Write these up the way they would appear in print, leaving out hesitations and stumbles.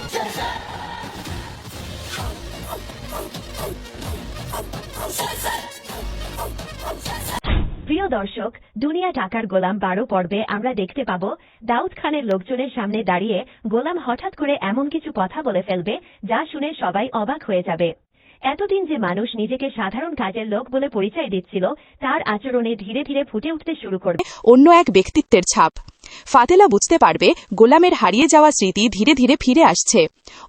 প্রিয় দর্শক, দুনিয়া টাকার গোলাম 12 পর্বে আমরা দেখতে পাব দাউদ খানের লোকজনের সামনে দাঁড়িয়ে গোলাম হঠাৎ করে এমন কিছু কথা বলে ফেলবে যা শুনে সবাই অবাক হয়ে যাবে। এতদিন যে মানুষ নিজেকে সাধারণ কাজের লোক বলে পরিচয় দিচ্ছিল, তার আচরণে ধীরে ধীরে ফুটে উঠতে শুরু করবে অন্য এক ব্যক্তিত্বের ছাপ। ফাতেলা বুঝতে পারবে গোলামের হারিয়ে যাওয়া স্মৃতি ধীরে ধীরে ফিরে আসছে।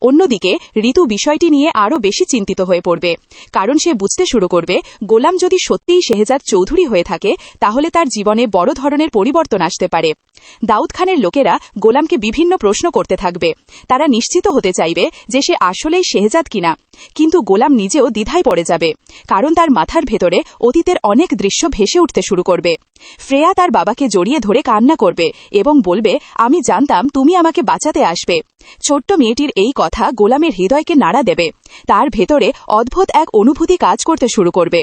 অন্যদিকে ঋতু বিষয়টি নিয়ে আরও বেশি চিন্তিত হয়ে পড়বে, কারণ সে বুঝতে শুরু করবে গোলাম যদি সত্যিই শেহজাদ চৌধুরী হয়ে থাকে তাহলে তার জীবনে বড় ধরনের পরিবর্তন আসতে পারে। দাউদ খানের লোকেরা গোলামকে বিভিন্ন প্রশ্ন করতে থাকবে। তারা নিশ্চিত হতে চাইবে যে সে আসলেই শেহজাদ কিনা, কিন্তু গোলাম নিজেও দ্বিধায় পড়ে যাবে, কারণ তার মাথার ভেতরে অতীতের অনেক দৃশ্য ভেসে উঠতে শুরু করবে। ফ্রেয়া তার বাবাকে জড়িয়ে ধরে কান্না করবে এবং বলবে, আমি জানতাম তুমি আমাকে বাঁচাতে আসবে। ছোট্ট মেয়েটির এই কথা গোলামের হৃদয়কে নাড়া দেবে। তার ভেতরে অদ্ভুত এক অনুভূতি কাজ করতে শুরু করবে।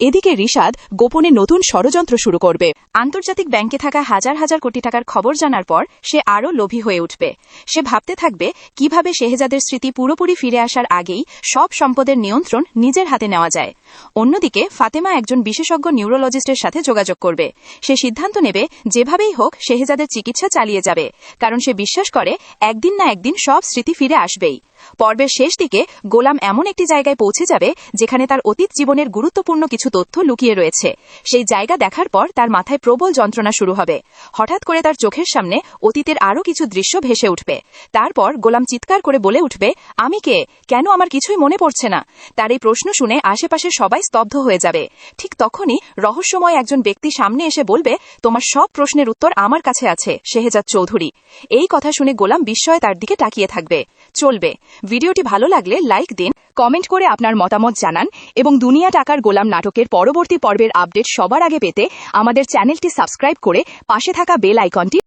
এদিকে রিশাদ গোপনে নতুন ষড়যন্ত্র শুরু করবে। আন্তর্জাতিক ব্যাংকে থাকা হাজার হাজার কোটি টাকার খবর জানার পর সে আরও লোভী হয়ে উঠবে। সে ভাবতে থাকবে কিভাবে শেহজাদের স্মৃতি পুরোপুরি ফিরে আসার আগেই সব সম্পদের নিয়ন্ত্রণ নিজের হাতে নেওয়া যায়। অন্যদিকে ফাতেমা একজন বিশেষজ্ঞ নিউরোলজিস্টের সাথে যোগাযোগ করবে। সে সিদ্ধান্ত নেবে যেভাবেই হোক শেহজাদের চিকিৎসা চালিয়ে যাবে, কারণ সে বিশ্বাস করে একদিন না একদিন সব স্মৃতি ফিরে আসবেই। পর্বের শেষ দিকে গোলাম এমন একটি জায়গায় পৌঁছে যাবে যেখানে তার অতীত জীবনের গুরুত্বপূর্ণ কিছু তথ্য লুকিয়ে রয়েছে। সেই জায়গা দেখার পর তার মাথায় প্রবল যন্ত্রণা শুরু হবে। হঠাৎ করে তার চোখের সামনে অতীতের আরও কিছু দৃশ্য ভেসে উঠবে। তারপর গোলাম চিৎকার করে বলে উঠবে, আমি কে? কেন আমার কিছুই মনে পড়ছে না? তার এই প্রশ্ন শুনে আশেপাশে সবাই স্তব্ধ হয়ে যাবে। ঠিক তখনই রহস্যময় একজন ব্যক্তি সামনে এসে বলবে, তোমার সব প্রশ্নের উত্তর আমার কাছে আছে, শেহজাদ চৌধুরী। এই কথা শুনে গোলাম বিস্ময়ে তার দিকে তাকিয়ে থাকবে। চলবে, ভিডিওটি ভালো লাগলে লাইক দিন, কমেন্ট করে আপনার মতামত জানান এবং দুনিয়া টাকার গোলাম নাটকের পরবর্তী পর্বের আপডেট সবার আগে পেতে আমাদের চ্যানেলটি সাবস্ক্রাইব করে পাশে থাকা বেল আইকনটি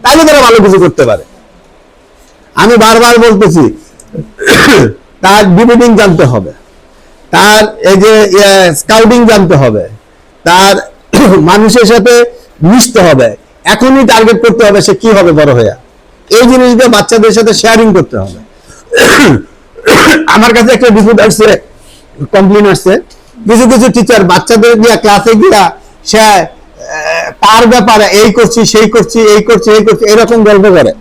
তাহলে তারা ভালো কিছু করতে পারে। আমি বারবার বলতেছি, তার ডিবেটিং জানতে হবে, তার এই যে স্কাউটিং জানতে হবে, তার মানুষের সাথে মিশতে হবে, এখনই টার্গেট করতে হবে সে কি হবে বড় হয়ে। এই জিনিসটা বাচ্চাদের সাথে শেয়ারিং করতে হবে। আমার কাছে একটা রিপোর্ট আসছে, কমপ্লেন আসছে, কিছু কিছু টিচার বাচ্চাদের গিয়া ক্লাসে গিয়া সে তার ব্যাপারে এই করছি সেই করছি এই করছি এই করছি এরকম গল্প করে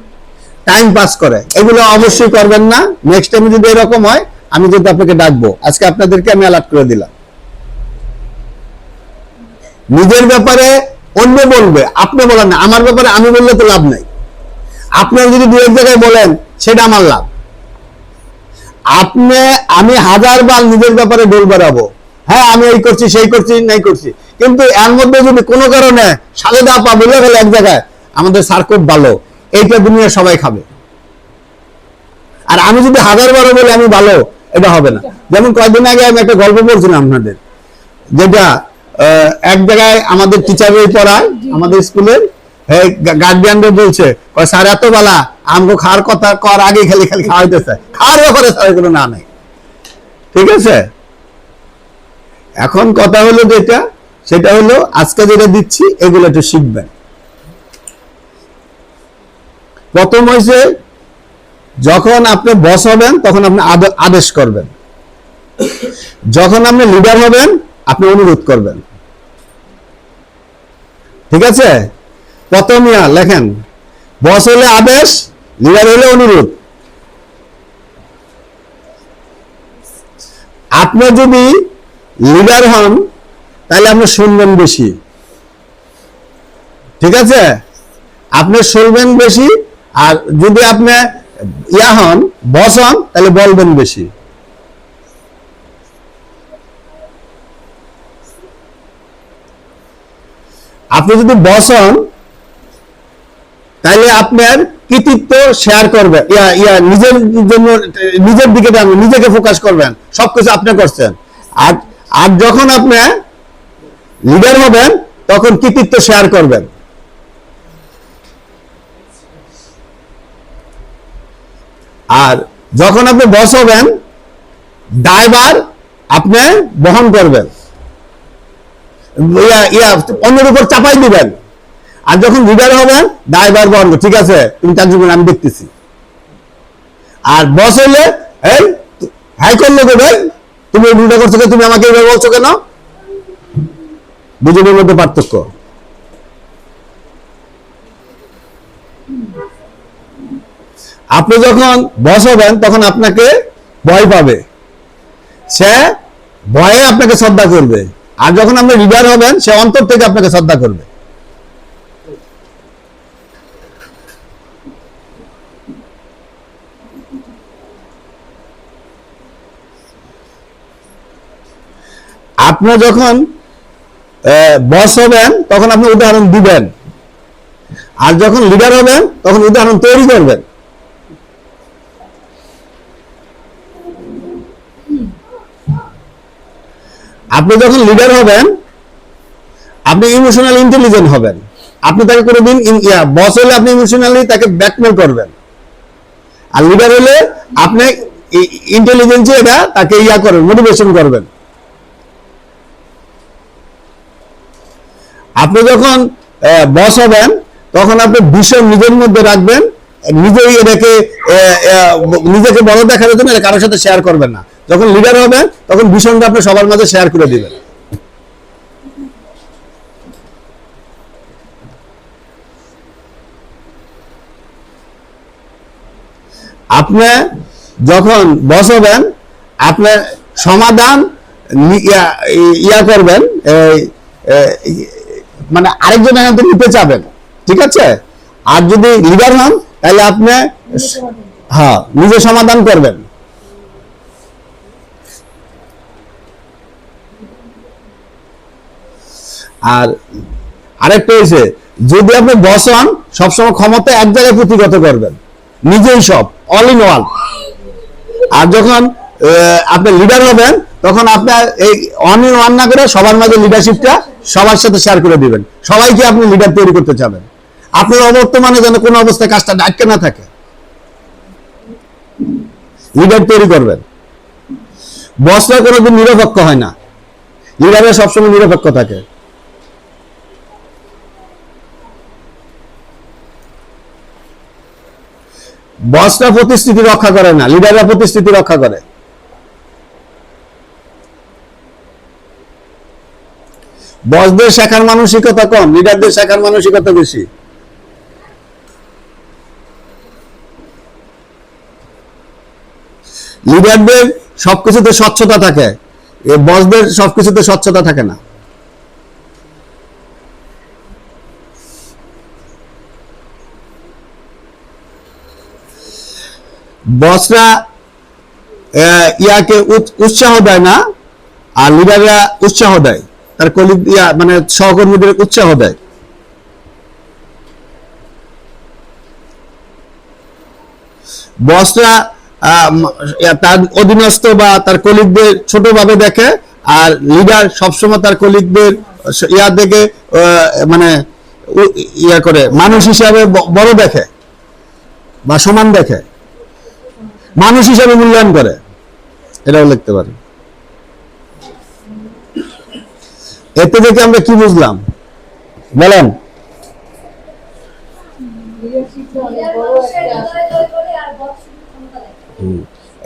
টাইম পাস করে। এগুলো অবশ্যই করবেন না। নেক্সট টাইম যদি এরকম হয় আমি যদি আপনাকে ডাকবো। আজকে আপনাদেরকে আমি অ্যালার্ট করে দিলাম। নিজের ব্যাপারে অন্য বলবে, আপনি বলেন না। আমার ব্যাপারে আমি বললে তো লাভ নাই। আপনার যদি দু এক জায়গায় বলেন সেটা আমার লাভ। আমি 1000 বার নিজের ব্যাপারে ডোল বেড়াবো, হ্যাঁ আমি এই করছি সেই করছি নাই করছি, কিন্তু এর মধ্যে যদি কোনো কারণে সালেদা আপা বলে গেল এক জায়গায় আমাদের স্যার খুব ভালো, এইটা দুনিয়ার সবাই খাবে। আর আমি যদি 1000 বার বলি আমি ভালো, এটা হবে না। যেমন কয়েকদিন আগে আমি একটা গল্প বলছিলাম আপনাদের, যেটা এক জায়গায় আমাদের টিচারই পড়ায় আমাদের স্কুলের, গার্ডিয়ানরা বলছে স্যার এত বালা আমগো খাওয়ার কথা কর আগে খালি খালি খাওয়াইতেছে, খাওয়ার ব্যাপারে স্যার এগুলো না নাই। ঠিক আছে, এখন কথা হলো যেটা, সেটা হলো আজকে যেটা দিচ্ছি এগুলো একটু শিখবেন। প্রথম হয়েছে যখন আপনি বস হবেন তখন আপনি আদেশ করবেন, যখন আপনি লিডার হবেন আপনি অনুরোধ করবেন। ঠিক আছে? প্রথম লেখেন, বস হলে আদেশ, লিডার হলে অনুরোধ। আপনি যদি লিডার হন তাহলে আপনি শুনবেন বেশি। ঠিক আছে? আপনি শুনবেন বেশি, আর যদি আপনি হন, বস হন, তাহলে বলবেন বেশি। আপনি যদি বস হন তাহলে আপনার কৃতিত্ব শেয়ার করবেন, নিজের জন্য, নিজের দিকে নিজেকে ফোকাস করবেন, সবকিছু আপনি করছেন। আর আর যখন আপনি লিডার হবেন তখন কৃতিত্ব শেয়ার করবেন। আর যখন আপনি বস হবেন দায়ভার আপনি বহন করবেন, অন্যের উপর চাপাই দিবেন। আর যখন লিডার হবেন দায়ভার বহন করবেন, ঠিক আছে তুমি কাজ করবে আমি দেখতেছি। আর বস হইলে এই হাই করলো কে ভাই, তুমি উল্টা করছো, তুমি আমাকে এইভাবে বলছো কেন? দুজনের মধ্যে পার্থক্য। আপনি যখন বস হবেন তখন আপনাকে ভয় পাবে, সে ভয়ে আপনাকে শ্রদ্ধা করবে। আর যখন আপনি লিডার হবেন সে অন্তর থেকে আপনাকে শ্রদ্ধা করবে। আপনি যখন বস হবেন তখন আপনি উদাহরণ দিবেন, আর যখন লিডার হবেন তখন উদাহরণ তৈরি করবেন। আপনি যখন লিডার হবেন আপনি ইমোশনাল ইন্টেলিজেন্ট হবেন। আপনি তাকে কোনোদিন বস হলে আপনি ইমোশনালি তাকে ব্ল্যাকমেল করবেন, আর লিডার হলে আপনি ইন্টেলিজেন্সে এটা তাকে করবেন, মোটিভেশন করবেন। আপনি যখন বস হবেন তখন আপনি বিষয় নিজের মধ্যে রাখবেন, নিজেই এটাকে নিজেকে বড় দেখার জন্য এটা কারোর সাথে শেয়ার করবেন না। যখন লিডার হবেন তখন বিষয়টা আপনি সবার মাঝে শেয়ার করে দিবেন। আপনি যখন বস হবেন আপনার সমাধান করবেন, মানে আরেকজন নিতে চাবেন। ঠিক আছে? আর যদি লিডার হন তাহলে আপনি নিজে সমাধান করবেন। আর আরেকটা হয়েছে, যদি আপনি বস হন সবসময় ক্ষমতা এক জায়গায় প্রতিগত করবেন, নিজেই সব, অল ইন ওয়ান। আর যখন আপনি লিডার হবেন তখন আপনার এই অন ইন ওয়ান না করে সবার মাঝে লিডারশিপটা সবার সাথে শেয়ার করে দিবেন। সবাইকে আপনি লিডার তৈরি করতে চাবেন। আপনার অবর্তমানে যেন কোনো অবস্থায় কাজটা আটকে না থাকে, লিডার তৈরি করবেন। বসরা কোনোদিন নিরপেক্ষ হয় না, লিডাররা সবসময় নিরপেক্ষ থাকে। বসরা প্রতিশ্রুতি রক্ষা করে না, লিডাররা প্রতিশ্রুতি রক্ষা করে। বসদের শেখার মানসিকতা কম, লিডারদের শেখার মানসিকতা বেশি। লিডারদের সবকিছুতে স্বচ্ছতা থাকে, বসদের সবকিছুতে স্বচ্ছতা থাকে না। বসরা ইয়াকে উৎসাহ দেয় না, আর লিডাররা উৎসাহ দেয়, তার কলিগ মানে সহকর্মীদের উৎসাহ দেয়। বসরা তার অধীনস্থ বা তার কলিগদের ছোটভাবে দেখে, আর লিডার সবসময় তার কলিগদের দেখে মানে করে মানুষ হিসাবে বড় দেখে বা সমান দেখে, মানুষ হিসাবে মূল্যায়ন করে। এটাও লিখতে পারি। এতে থেকে আমরা কি বুঝলাম বলেন?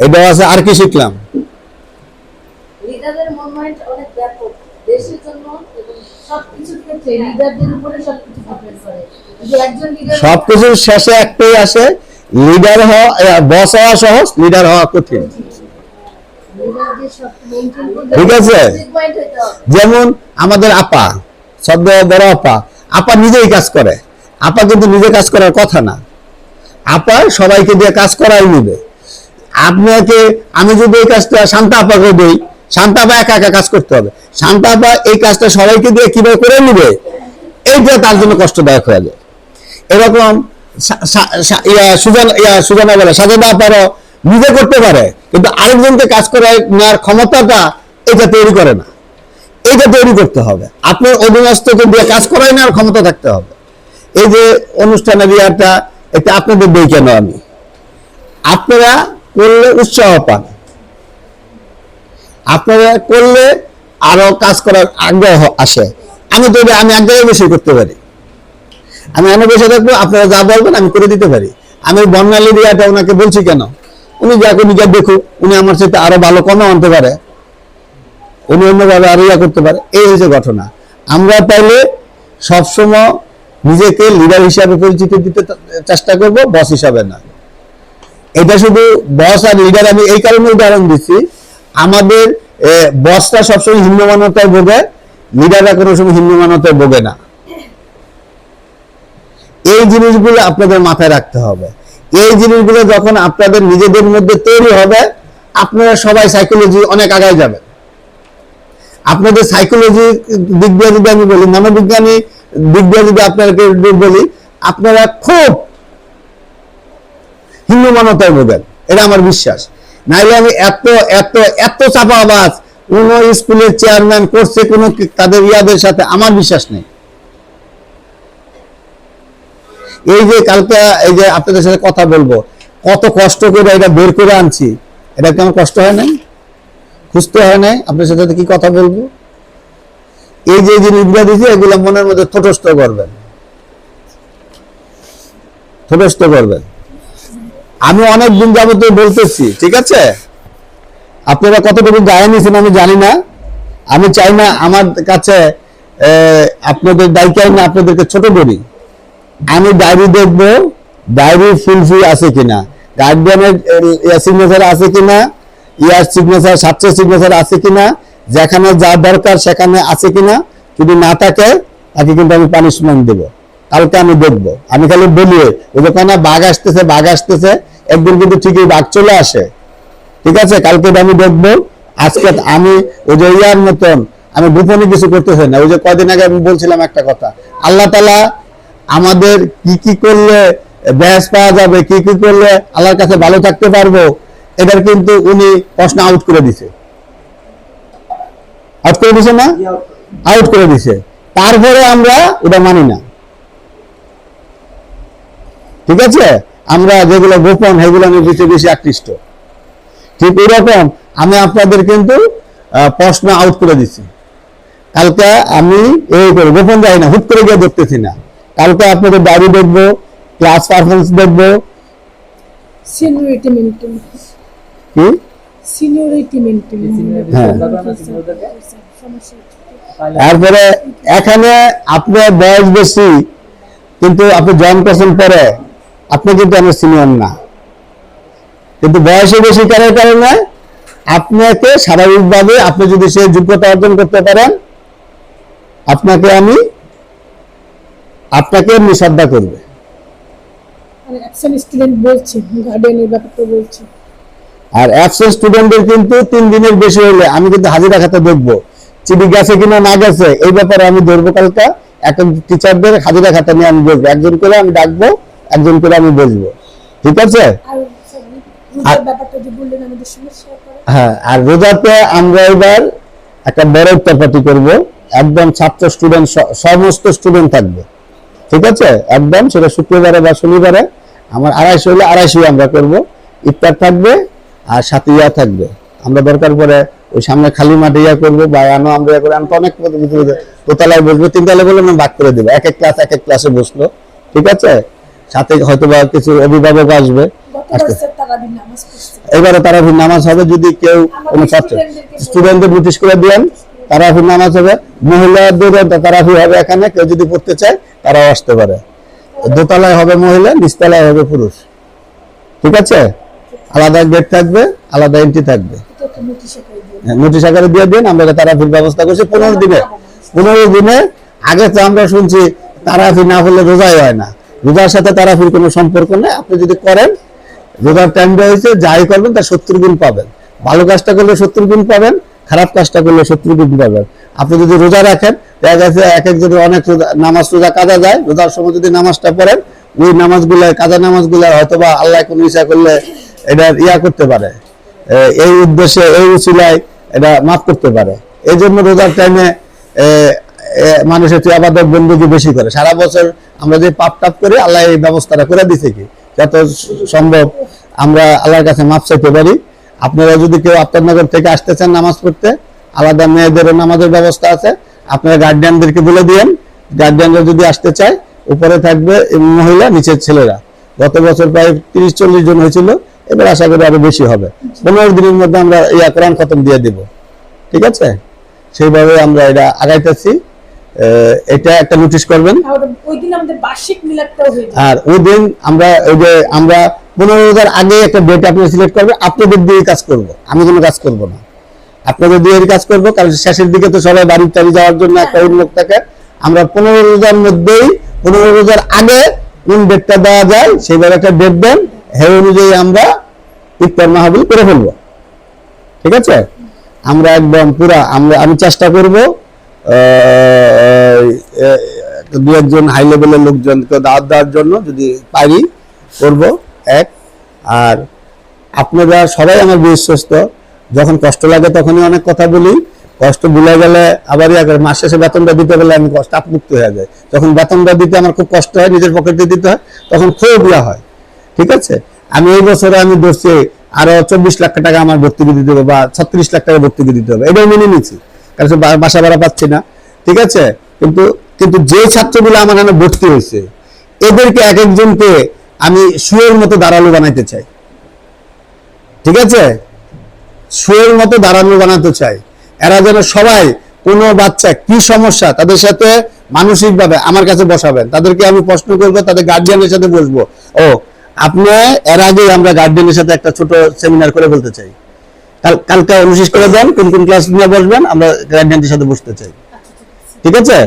এটা আছে। আর কি শিখলাম? লিডারের মুভমেন্ট অনেক ব্যাপক দেশের জন্য এবং সবকিছুর ক্ষেত্রে লিডারদের উপরে সবকিছু ডিপেন্ড করে। যে একজন লিডার সবকিছুর শেষে একটাই আসে, লিডার হওয়া, বস হওয়া সহজ, লিডার হওয়া কঠিন। লিডারদের সব মেইনটেইন করতে ঠিক আছে। পয়েন্ট হতে হবে। যেমন আমাদের আপা, সদ্য বড় আপা নিজেই কাজ করে। আপা কিন্তু নিজে কাজ করার কথা না, আপা সবাইকে দিয়ে কাজ করাই নেবে। আপনাকে আমি যদি এই কাজটা শান্তা আপাকে দিই, শান্তা আপা একা একা কাজ করতে হবে। শান্তা আপা এই কাজটা সবাইকে দিয়ে কিভাবে করে নিবে, এইটা তার জন্য কষ্টদায়ক হয়ে যায়। এরকম সুজানা বলে সাজেদা আপারও নিজে করতে পারে, কিন্তু আরেকজনকে কাজ করার নেওয়ার ক্ষমতাটা এটা তৈরি করে না। এইটা তৈরি করতে হবে, আপনার অধীনস্থকে দিয়ে কাজ করাই নেওয়ার ক্ষমতা থাকতে হবে। এই যে অনুষ্ঠানের ইয়াটা, এটা আপনাদের বই কেন আমি, আপনারা করলে উৎসাহ পান, আপনারা করলে আরো কাজ করার আগ্রহ আসে। আমি তো আমি এক জায়গায় বেশি করতে পারি, আমি অনেক বেশি থাকবো, আপনারা যা বলবেন আমি করে দিতে পারি। আমি বর্ণালী রিয়াটা ওনাকে বলছি কেন, উনি যাকে নিজে দেখুক, উনি আমার সাথে আরো ভালো কমে আনতে পারে, উনি অন্যভাবে আরো ইয়া করতে পারে। এই হচ্ছে ঘটনা। আমরা তাইলে সবসময় নিজেকে লিডার হিসাবে পরিচিতি দিতে চেষ্টা করব, বস হিসাবে না। এটা শুধু বস আর লিডার, আমি এই কারণে উদাহরণ দিচ্ছি, আমাদের বসরা সবসময় হিন্দুমানতায় ভোগে, লিডাররা কোনো সময় হিন্দুমানতায় ভোগে না। এই জিনিসগুলো আপনাদের মাথায় রাখতে হবে। এই জিনিসগুলো যখন আপনাদের নিজেদের মধ্যে তৈরি হবে, আপনারা সবাই সাইকোলজি অনেক আগায় যাবেন। আপনাদের সাইকোলজি দিক দিয়ে যদি আমি বলি, মনোবিজ্ঞানী দিক দিয়ে যদি আপনাকে বলি, আপনারা খুব হিন্দু মানবতায় ভোগেন, এটা আমার বিশ্বাস। নাইলে আমি এত এত এত চাপাবাজ কোন স্কুলের চেয়ারম্যান করছে কোন তাদের ইয়াদের সাথে, আমার বিশ্বাস নেই। এই যে কালকে এই যে আপনাদের সাথে কথা বলবো, কত কষ্ট করে এটা বের করে আনছি, এটা কি আমার কষ্ট হয় নাই? খুঁজতে হয় নাই আপনার সাথে কি কথা বলবো? এই যে জিনিসগুলো দিয়েছি, এগুলো মনের মধ্যে ঠোঁটস্থ করবেন, ঠোঁটস্থ করবেন। আমি অনেক দিন যাবত বলতেছি, ঠিক আছে? আপনারা কতটুকু গায়ে নিয়েছেন আমি জানি না। আমি চাই না আমার কাছে আপনাদের দায়িত্ব না আপনাদেরকে ছোট করি। আমি ডায়েরি দেখবো, ডায়েরি ফুলফিল আছে কিনা, গার্ডিয়ানের সিগনেচার আছে কিনা, ইয়ার সিগনেচার, ছাত্রের সিগনেচার আছে কিনা, যেখানে যা দরকার সেখানে আছে কিনা। যদি না থাকে, তাকে কিন্তু আমি পানিশমেন্ট দেবো। কালকে আমি দেখবো। আমি খালি বলি ওই যে কেন বাঘ আসতেছে, বাঘ আসতেছে, একদিন কিন্তু ঠিকই বাঘ চলে আসে। ঠিক আছে, কালকে আমি দেখবো। আজকে আমি ওই যে ইয়ার মতন আমি গোপনে কিছু করতেছি না। ওই যে কদিন আগে আমি বলছিলাম একটা কথা, আল্লাহ তাআলা আমাদের কি কি করলে ব্যাস পাওয়া যাবে, কি কি করলে আল্লাহর কাছে ভালো থাকতে পারবো, এটার কিন্তু উনি প্রশ্ন আউট করে দিছে। আউট করে দিছে না? আউট করে দিছে। তারপরে আমরা ওটা মানি না। ঠিক আছে, আমরা যেগুলো গোপন সেগুলো আমি বেশি বেশি আকৃষ্ট। ঠিক এরকম আমি আপনাদের কিন্তু প্রশ্ন আউট করে দিচ্ছি। কালকে আমি এই করে গোপন যাই না, হুট করে গিয়ে দেখতেছি না। কালকে আপনাদের ডায়েরি দেখবো, ক্লাস পারফরমেন্স দেখবো, সিনিয়রিটি মেইনটেইন, কি সিনিয়রিটি মেইনটেইন। হ্যাঁ। তারপরে এখানে আপনার বয়স বেশি, কিন্তু আপনি জয়েন করছেন পরে, আপনি কিন্তু আমার সিনিয়র না, কিন্তু বয়সে বেশি করার কারণে আপনাকে স্বাভাবিকভাবে আপনি যদি সে যোগ্যতা অর্জন করতে পারেন, আপনাকে শ্রদ্ধা করবে। আর অ্যাবসেন্ট স্টুডেন্ট বলছে, গার্ডিয়ানের ব্যাপারটা বলছে। আর অ্যাবসেন্ট স্টুডেন্টদের কিন্তু 3 দিনের বেশি হলে আমি কিন্তু হাজিরা খাতা দেখবো, চিঠি গেছে কিনা না গেছে, এই ব্যাপারে আমি ধরবো। কালকে একটা টিচারদের হাজিরা খাতা নিয়ে আমি বলবো, একজন করে আমি ডাকবো, একজন করে আমি বসবো। ঠিক আছে? আর রোজার ব্যাপারটা যে বললেন আমাদের সঙ্গে শেয়ার করেন। হ্যাঁ, আর রোজাতে আমরা এবার একটা বড় ইফতার পার্টি করবো, একদম ছাত্র স্টুডেন্ট সমস্ত স্টুডেন্ট থাকবে। ঠিক আছে, একদম সেটা শুক্রবারে বা শনিবারে আমার 250 হলে 250 আমরা করবো। ইফতার থাকবে আর সাথে ইয়া থাকবে। আমরা দরকার পরে ওই সামনে খালি মাঠে ইয়া করবো, বা আমরা ইয়া করে আমি তো অনেক দোতলায় বসবো, 3 তলায় বললে আমি ভাগ করে দেবো, এক এক ক্লাসে বসলো। ঠিক আছে, সাথে হয়তোবা কিছু অভিভাবক আসবে। গত বছর তারাবির নামাজ পড়ছি। এবারে তারাবির নামাজ হবে, যদি কেউ কোনো ছাত্র স্টুডেন্টদের নোটিশ করে দিয়েন, তারাবির নামাজ হবে। মহিলাদেরও তারাবি হবে এখানে, কেউ যদি পড়তে চায় তারাও আসতে পারে। দোতলায় হবে মহিলা, নিচতলায় হবে পুরুষ। ঠিক আছে, আলাদা গেট থাকবে, আলাদা এন্ট্রি থাকবে। এটা একটা নোটিশ আকারে দিয়ে নোটিশ আকারে দিয়ে দিন, আমরা তারাবির ব্যবস্থা করছি 15 দিনে। 15 দিনে আগে তো আমরা শুনছি তারাবি না হলে রোজাই হয় না। রোজার সাথে তারাবির কোনো সম্পর্ক নেই। আপনি যদি করেন, রোজার টাইমটা হয়েছে, যাই করবেন তার 70 গুণ পাবেন। ভালো কাজটা করলে 70 গুণ পাবেন, খারাপ কাজটা করলে 70 গুণ পাবেন। আপনি যদি রোজা রাখেন, দেখা গেছে এক একজনের অনেক নামাজ রোজা কাজা যায়, রোজার সময় যদি নামাজটা পড়েন, ওই নামাজগুলো কাজা নামাজগুলো হয়তোবা আল্লাহ কোনো ইচ্ছা করলে এটা করতে পারে, এই উদ্দেশ্যে এই উসিলায় এটা মাফ করতে পারে। এই জন্য রোজার টাইমে মানুষের আবাদত বন্দী বেশি করে। সারা বছর আমরা যে পাপ টাপ করি, আল্লাহ এই ব্যবস্থাটা করে দিছে কি যত সম্ভব আমরা আল্লাহর কাছে মাফ চাইতে পারি। আপনারা যদি কেউ আফতারনগর থেকে আসতে চান নামাজ পড়তে, আলাদা মেয়েদেরও নামাজের ব্যবস্থা আছে। আপনারা গার্ডিয়ানদেরকে বলে দিয়েন, গার্ডিয়ানরা যদি আসতে চায়, উপরে থাকবে মহিলা, নিচের ছেলেরা। গত বছর প্রায় 30-40 জন হয়েছিল, এবার আশা করি আরো বেশি হবে। 15 দিনের মধ্যে আমরা কোরআন খতম দিয়ে দিব। ঠিক আছে, সেইভাবে আমরা এটা আগাইতেছি। এটা একটা নোটিশ করবেন। আর ওই দিন আমাদের বার্ষিক মিলাদটাও হয়ে যায়। আর ওই দিন আমরা 15 আগে একটা ডেট আপনি সিলেক্ট করবেন, আপনাদের দিয়ে কাজ করব, আমি কোনো কাজ করব না, আপনাদের দিয়ে কাজ করব। কারণ শেষের দিকে তো সবাই বাড়ির টাড়ি যাওয়ার জন্য একটা উন্মুখ থাকে। আমরা 15 রোজার মধ্যেই, 15 রোজার আগে কোন ডেটটা দেওয়া যায় সেইভাবে একটা ডেট দেন, সেই অনুযায়ী আমরা ইফতার মাহফিল করে ফেলবো। ঠিক আছে, আমরা একদম পুরা আমি চেষ্টা করব 2-1 হাই লেভেলের লোকজনকে দাওয়াত দেওয়ার জন্য, যদি পারি করব। আর আপনারা সবাই আমার বিশ্বস্ত, যখন কষ্ট লাগে তখনই অনেক কথা বলি, কষ্ট ভুলে গেলে আবার মাস শেষে বেতনটা দিতে গেলে আমি চাপমুক্ত হয়ে যায়। যখন বেতনটা দিতে আমার খুব কষ্ট হয়, নিজের পকেটে দিতে হয়, তখন খুব হয়। ঠিক আছে, আমি এই বছরে আমি ধরছি আরো 24 লাখ টাকা আমার ভর্তুকি দিতে হবে, বা 36 লাখ টাকা ভর্তুকি দিতে হবে। এটাও মেনে নিচ্ছি, কারণ বাসা ভাড়া পাচ্ছি না। ঠিক আছে, কিন্তু যে ছাত্রগুলো আমার এখানে ভর্তি হয়েছে, এদেরকে এক একজনকে আমি শুয়ের মতো দাঁড়ালো বানাইতে চাই। ঠিক আছে, শুয়ের মতো দাঁড়ানো বানাতে চাই। এরা যেন সবাই, কোনো বাচ্চা কি সমস্যা, তাদের সাথে মানসিকভাবে আমার কাছে বসাবেন, তাদেরকে আমি প্রশ্ন করবো, তাদের গার্জিয়ানের সাথে বসবো। আপনি এর আগে আমরা গার্জিয়ানের সাথে একটা ছোট সেমিনার করে বলতে চাই। কালকে অনুষ্ঠিত করে দেন কোন কোন ক্লাস নিয়ে বসবেন, আমরা গার্জিয়ানদের সাথে বসতে চাই। ঠিক আছে,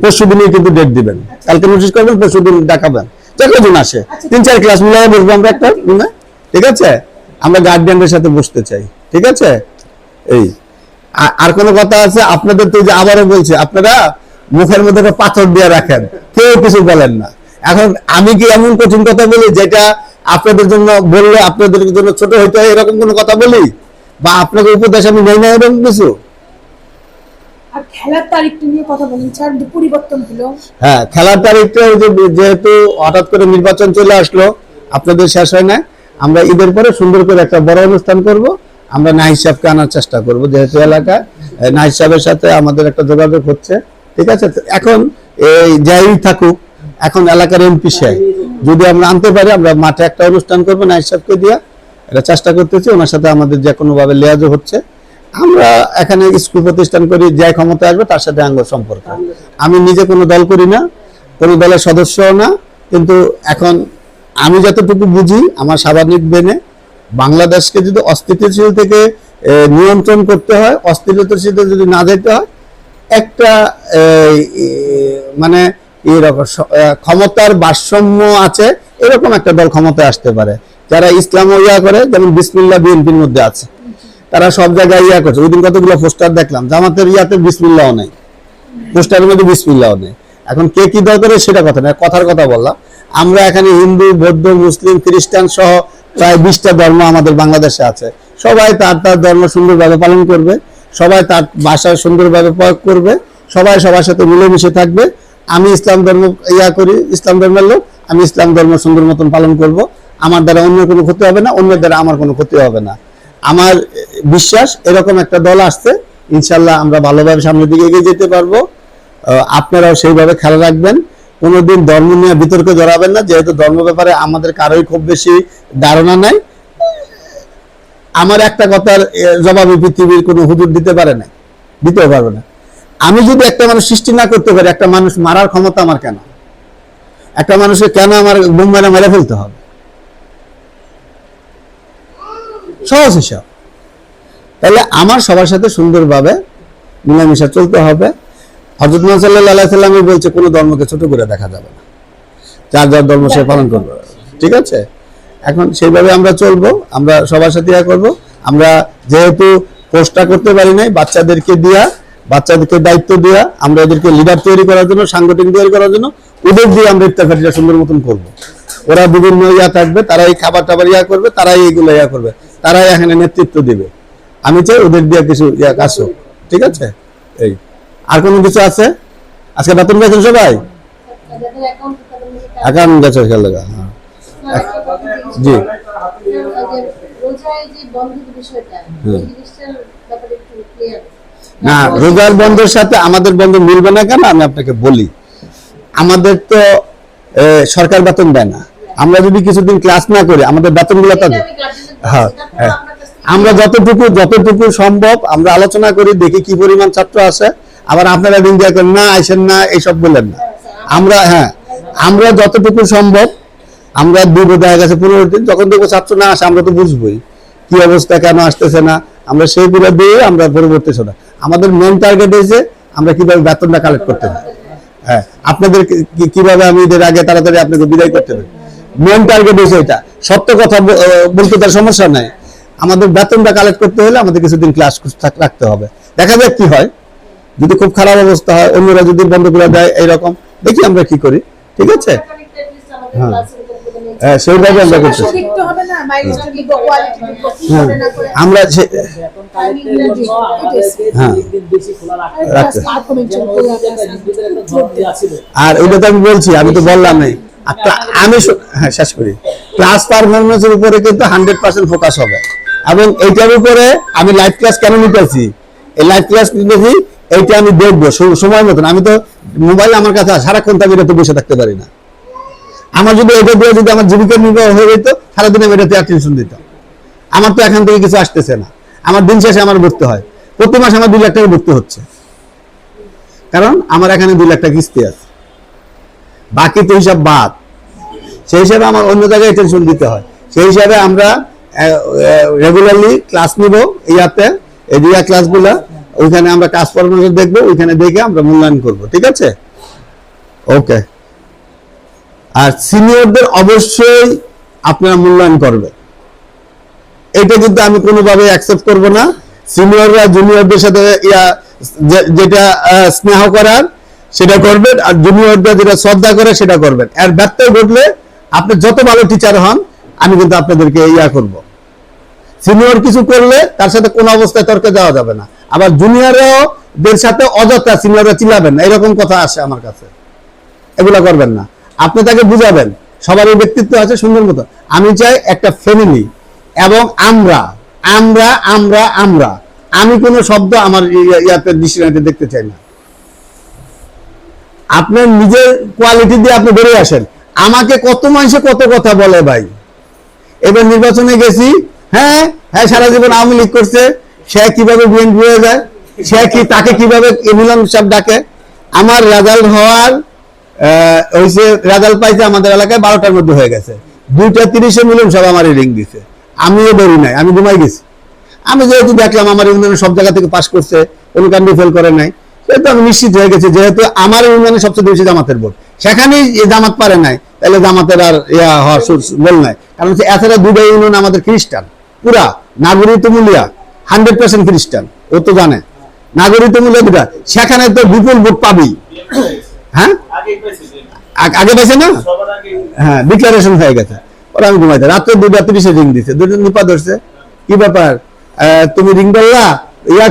পরশু দিনই কিন্তু ডেট দিবেন, কালকে নোটিশ করবেন, পরশু দিন দেখাবেন, যতদিন আসে 3-4 ক্লাস মিলিয়ে বসবো আমরা একটা রুমে। ঠিক আছে, আমরা গার্জিয়ানদের সাথে বসতে চাই। ঠিক আছে, এই আর কোনো কথা আছে আপনাদের? তো যে আবারও বলছি, আপনারা মুখের মধ্যে একটা পাথর দিয়ে রাখেন, কেউ কিছু বলেন না। এখন আমি কি এমন কঠিন কথা বলি যেটা আপনাদের জন্য বললে আপনাদের জন্য ছোট হইতে হয়, এরকম কোনো কথা বলি? বা আপনাকে উপদেশ আমি নেই না এরকম কিছু? আর খেলার তারিখটা নিয়ে কথা বলেন স্যার, পরিবর্তন হলো। হ্যাঁ, খেলার তারিখটা যেহেতু হঠাৎ করে নির্বাচন চলে আসলো, আপনাদের শেষ হয় না, আমরা ঈদের পরে সুন্দর করে একটা বড় অনুষ্ঠান করব। আমরা নাহিদ সাহেবকে আনার চেষ্টা করব, যেহেতু এলাকায় নাহিদ সাহেবের সাথে আমাদের একটা যোগাযোগ হচ্ছে। ঠিক আছে, এখন এই যাই থাকুক, এখন এলাকার এমপি সাহেব যদি আমরা আনতে পারি, আমরা মাঠে একটা অনুষ্ঠান করবো নাহিদ সাহেবকে দিয়ে, এটা চেষ্টা করতেছি। ওনার সাথে আমাদের যে কোনো ভাবে লেয়াজও হচ্ছে। আমরা এখানে স্কুল প্রতিষ্ঠান করি, যে ক্ষমতা আসবে তার সাথে আঙ্গ সম্পর্ক। আমি নিজে কোনো দল করি না, কোনো দলের সদস্যও না, কিন্তু এখন আমি যতটুকু বুঝি, আমার স্বাভাবিক বেনে বাংলাদেশকে যদি অস্থিতিশীল থেকে নিয়ন্ত্রণ করতে হয়, অস্থিতিশীল যদি না যেতে হয়, একটা মানে এরকম ক্ষমতার ভারসাম্য আছে, এরকম একটা দল ক্ষমতায় আসতে পারে, যারা ইসলাম করে, যেমন বিসমিল্লাহ বিএনপির মধ্যে আছে, তারা সব জায়গায় করছে। ওই দিন কতগুলো পোস্টার দেখলাম, জামাতের ইয়াতে বিসমিল্লাহও নেই, পোস্টারের মধ্যে বিসমিল্লাহও নেই। এখন কে কি দল করে সেটা কথা না, কথার কথা বললাম। আমরা এখানে হিন্দু, বৌদ্ধ, মুসলিম, খ্রিস্টান সহ প্রায় 20টা ধর্ম আমাদের বাংলাদেশে আছে। সবাই তার তার ধর্ম সুন্দরভাবে পালন করবে, সবাই তার ভাষা সুন্দরভাবে প্রয়োগ করবে, সবাই সবার সাথে মিলেমিশে থাকবে। আমি ইসলাম ধর্ম করি, ইসলাম ধর্মের লোক, আমি ইসলাম ধর্ম সুন্দর মতন পালন করব। আমার দ্বারা অন্য কোনো ক্ষতি হবে না, অন্যের দ্বারা আমার কোনো ক্ষতি হবে না। আমার বিশ্বাস এরকম একটা দল আসছে, ইনশাল্লাহ আমরা ভালোভাবে সামনের দিকে এগিয়ে যেতে পারবো। আপনারাও সেইভাবে খেয়াল রাখবেন। কোনোদিন ধর্ম নিয়ে বিতর্কে জড়াবেন না, যেহেতু ধর্ম ব্যাপারে আমাদের কারোই খুব বেশি ধারণা নাই। আমার একটা কথার জবাবে পৃথিবীর কোনো হুজুর দিতে পারে না, দিতেও পারবে না। আমি যদি একটা মানুষ সৃষ্টি না করতে পারি, একটা মানুষ মারার ক্ষমতা আমার কেন? একটা মানুষকে কেন আমার বোম মেরে ফেলতে হবে? সহজ হিসাব। তাহলে আমার সবার সাথে সুন্দরভাবে মিলামিশা চলতে হবে। হযরত মুহাম্মদ সাল্লাল্লাহু আলাইহি সাল্লামই বলছে কোনো ধর্মকে ছোট করে দেখা যাবে না, যার যার ধর্ম সে পালন করবে, ঠিক আছে? এখন সেইভাবে আমরা চলবো, আমরা সবার সাথে ইয়া করবো। আমরা যেহেতু পোস্টটা করতে পারি নাই, বাচ্চাদেরকে দায়িত্ব দিয়া, আমরা এদেরকে লিডার তৈরি করার জন্য, সাংগঠনিক তৈরি করার জন্য ওদের দিয়ে আমরা ইফতার পার্টিটা সুন্দর মতন করবো। ওরা বিভিন্ন ইয়া থাকবে, তারাই খাবার টাবার ইয়া করবে, তারাই এইগুলো ইয়া করবে, তারাই এখানে নেতৃত্ব দিবে। আমি চাই ওদের দিয়ে কিছু ইয়া কাজ হোক, ঠিক আছে? এই আর কোনো কিছু আছে? আজকে বেতন পেয়েছেন সবাই? এখন গেছে খেয়াল লাগা। হ্যাঁ জি, না রোজার বন্ধের সাথে আমাদের বন্ধ মিলবে না কেন আমি আপনাকে বলি। আমাদের তো সরকার বেতন দেয় না। আমরা যদি কিছুদিন ক্লাস না করি আমাদের বেতনগুলো তাদের, হ্যাঁ হ্যাঁ, আমরা যতটুকু সম্ভব আমরা আলোচনা করি, দেখি কি পরিমাণ ছাত্র আসে। আবার আপনারা দিন দিয়া করেন না, আইসেন না, এইসব বললেন না। আমরা যতটুকু সম্ভব আমরা দিব। দেখা গেছে 15 দিন, যখন দেখবো ছাত্র না আসে আমরা তো বুঝবোই কি অবস্থা, কেন আসতেছে না। আমরা সেইগুলো দিয়ে আমরা পরবর্তী শোনা। আমাদের মেন টার্গেট হয়েছে আমরা কিভাবে বেতনটা কালেক্ট করতে পারি। হ্যাঁ, আপনাদের কিভাবে আমি এদের আগে তাড়াতাড়ি আপনাকে বিদায় করতে পারি, মেন টার্গেট হয়েছে এটা। সত্য কথা বলতে তার সমস্যা নাই। আমাদের বেতনটা কালেক্ট করতে হলে আমাদের কিছুদিন ক্লাস রাখতে হবে। দেখা যাক কি হয়। যদি খুব খারাপ অবস্থা হয়, অন্যরা যদি বন্ধ করে দেয়, এইরকম দেখি আমরা কি করি, ঠিক আছে? হ্যাঁ, সেইভাবে আমরা করতে আমরা আর ওইটা তো আমি বলছি, আমি তো বললাম নাই। আমি হ্যাঁ শেষ করি। ক্লাস পারফরমেন্সের উপরে কিন্তু 100% ফোকাস হবে। এবং এইটার উপরে আমি লাইভ ক্লাস কেন নিতেছি, এই লাইভ ক্লাস নিতেছি এইটা আমি দেখবো সময় মতন। আমি তো মোবাইল আমার কাছে সারাক্ষণ আমি এটা তো বসে থাকতে পারি না। আমার যদি এটা দিয়ে যদি আমার জীবিকা নির্বাহ হয়ে যেত, সারাদিন আমি এটাতে টেনশন দিতাম। আমার তো এখান থেকে কিছু আসতেছে না। আমার দিন শেষে আমার ভর্তি হয়, প্রতি মাসে আমার 2 লাখ টাকা ভর্তি হচ্ছে, কারণ আমার এখানে 2 লাখ টাকা কিস্তি আছে। বাকি তো হিসাব বাদ, সেই হিসাবে আমার অন্য জায়গায় টেনশন দিতে হয়। সেই হিসাবে আমরা রেগুলারলি ক্লাস নিব, ইয়াতে এরিয়া ক্লাসগুলো, ওইখানে আমরা কাজ পারফরমেন্স দেখবো, ওইখানে দেখে আমরা মূল্যায়ন করব, ঠিক আছে? ওকে। আর সিনিয়রদের অবশ্যই আপনারা মূল্যায়ন করবেন, এটা কিন্তু আমি কোনোভাবে অ্যাকসেপ্ট করব না। সিনিয়ররা জুনিয়রদের সাথে যেটা স্নেহ করার সেটা করবেন, আর জুনিয়ররা যেটা শ্রদ্ধা করে সেটা করবেন। এর ব্যত্যয় ঘটলে আপনি যত ভালো টিচার হন, আমি কিন্তু আপনাদেরকে করব। সিনিয়র কিছু করলে তার সাথে কোনো অবস্থায় তর্কে যাওয়া যাবে না। আবার জুনিয়রদের সাথে অযথা সিনিয়ররা চিল্লাবেন না, এরকম কথা আসে আমার কাছে। এগুলো করবেন না। আপনি তাকে বুঝাবেন, সবারই ব্যক্তিত্ব আছে সুন্দর মতো। আমি চাই একটা ফ্যামিলি, এবং আমরা আমরা আমরা আমরা আমি কোনো শব্দ আমার ইয়াতে ডিকশনারিতে দেখতে চাই না। আপনার নিজের কোয়ালিটি দিয়ে আপনি বেরিয়ে আসেন। আমাকে কত মানুষে কত কথা বলে ভাই। এবার নির্বাচনে গেছি, হ্যাঁ হ্যাঁ সারা জীবন আওয়ামী লীগ করছে, সে কিভাবে বিএনপি হয়ে যায়, তাকে কিভাবে মিলন সাহেব ডাকে। আমার রেজাল্ট হওয়ার হয়েছে, রেজাল্ট পাইছে আমাদের এলাকায় 12টার মধ্যে হয়ে গেছে। 2:30 মিলন সাহেব আমার রিং দিছে, আমিও বেরি নাই, আমি ঘুমাই গেছি। আমি যেহেতু দেখলাম আমার ইউনিয়নে সব জায়গা থেকে পাস করছে, কোনো কান্ডে ফেল করে নাই, সেহেতু আমি নিশ্চিত হয়ে গেছি যেহেতু আমার ইউনিয়নে সবচেয়ে বেশি জামাতের ভোট, সেখানেই জামাত পারে নাই, তাহলে জামাতের আর হওয়ার বল নাই। কারণ এছাড়া 2টা ইউনিয়ন আমাদের খ্রিস্টান, পুরা নাগরিকমূলিয়া 100% খ্রিস্টান, ও তো জানে। নাগরিকমূলিয়া 2টা, সেখানে তো বিপুল ভোট পাবি। হ্যাঁ আগে পাইছে না, হ্যাঁ ডিক্লারেশন হয়ে গেছে। ওরা আমি ঘুমাইতে রাত্রে 2:30 রিং দিছে, 2জন নিপা ধরছে, কি ব্যাপার তুমি রিং ধরলা,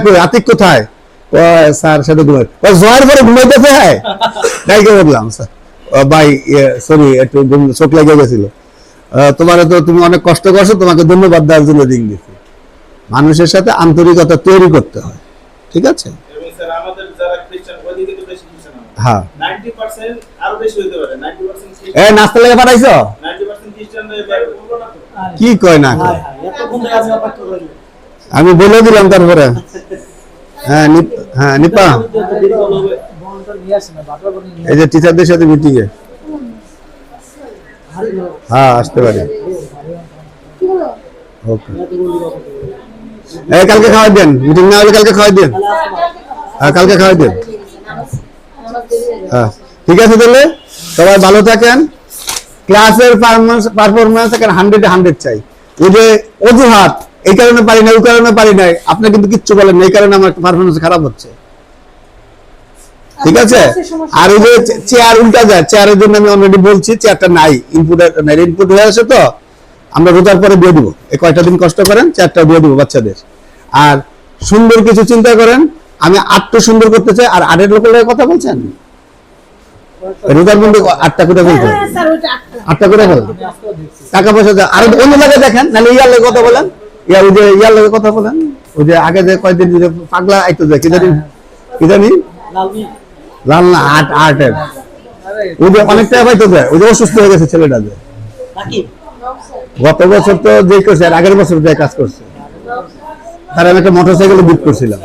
করে আতিক কোথায়? স্যার সাথে ঘুমাই, জয়ের পরে ঘুমাইতেছে। হ্যাঁ তাই কে বললাম স্যার ভাই সরি একটু চোখ লেগে গেছিল, তোমার তো তুমি অনেক কষ্ট করছো, তোমাকে ধন্যবাদ দেওয়ার জন্য রিং দিছি। মানুষের সাথে আন্তরিকতা তৈরি করতে হয়, ঠিক আছে? হ্যাঁ 90% আরো বেশি হইতে পারে 90% এ নাস্তা লেগে পাঠাইছো 90% খ্রিস্টান বলবো না তো কি কয় না কয়? আমি বলে দিলাম তারপরে হ্যাঁ হ্যাঁ নিপা এই যে টিচারদের সাথে মিটিং এ হ্যাঁ আসতে পারি ওকে এই কালকে খাওয়াই দেন মিটিং না হলে কালকে খাওয়াই দেন হ্যাঁ কালকে খাওয়াই দেন হ্যাঁ ঠিক আছে তাহলে সবাই ভালো থাকেন ক্লাসের পারফরমেন্স এখন 100 চাই ওই যে অজুহাত এই কারণে পারি না ওই কারণে পারি না আপনি কিন্তু কিচ্ছু বলেন না এই কারণে আমার পারফরমেন্স খারাপ হচ্ছে ঠিক আছে আর ওই যে চেয়ার উল্টা যায় চেয়ারের জন্য আমি অলরেডি বলছি চেয়ারটা নাই ইনপুট হয়ে আসে তো আমরা রোজার পরে দিয়ে দিব এই কয়টা দিন কষ্ট করেন চেয়ারটা দিয়ে দিব বাচ্চাদের আর সুন্দর কিছু চিন্তা করেন আমি আটটা সুন্দর করতে চাই আর 8 লোকের কথা বলছেন রোজার বন্ধু 8টা করে বলছেন হ্যাঁ স্যার ওইটা 8টা করে বলেন টাকা পয়সা আর অন্য জায়গায় দেখেন নাহলে ইয়ার লাগে কথা বলেন ওই যে ইয়ার লাগে কথা বলেন ওই যে আগে যে কয়দিন যে পাগলা আইতো যায় কি জানি লাল না আটের ওই যে অনেক টাকা পাইতো যায় ওই যে অসুস্থ হয়ে গেছে ছেলেটা যে গত বছর তো যে করছে আর আগের বছর যে কাজ করছে তার আমি একটা মোটরসাইকেল বুক করছিলাম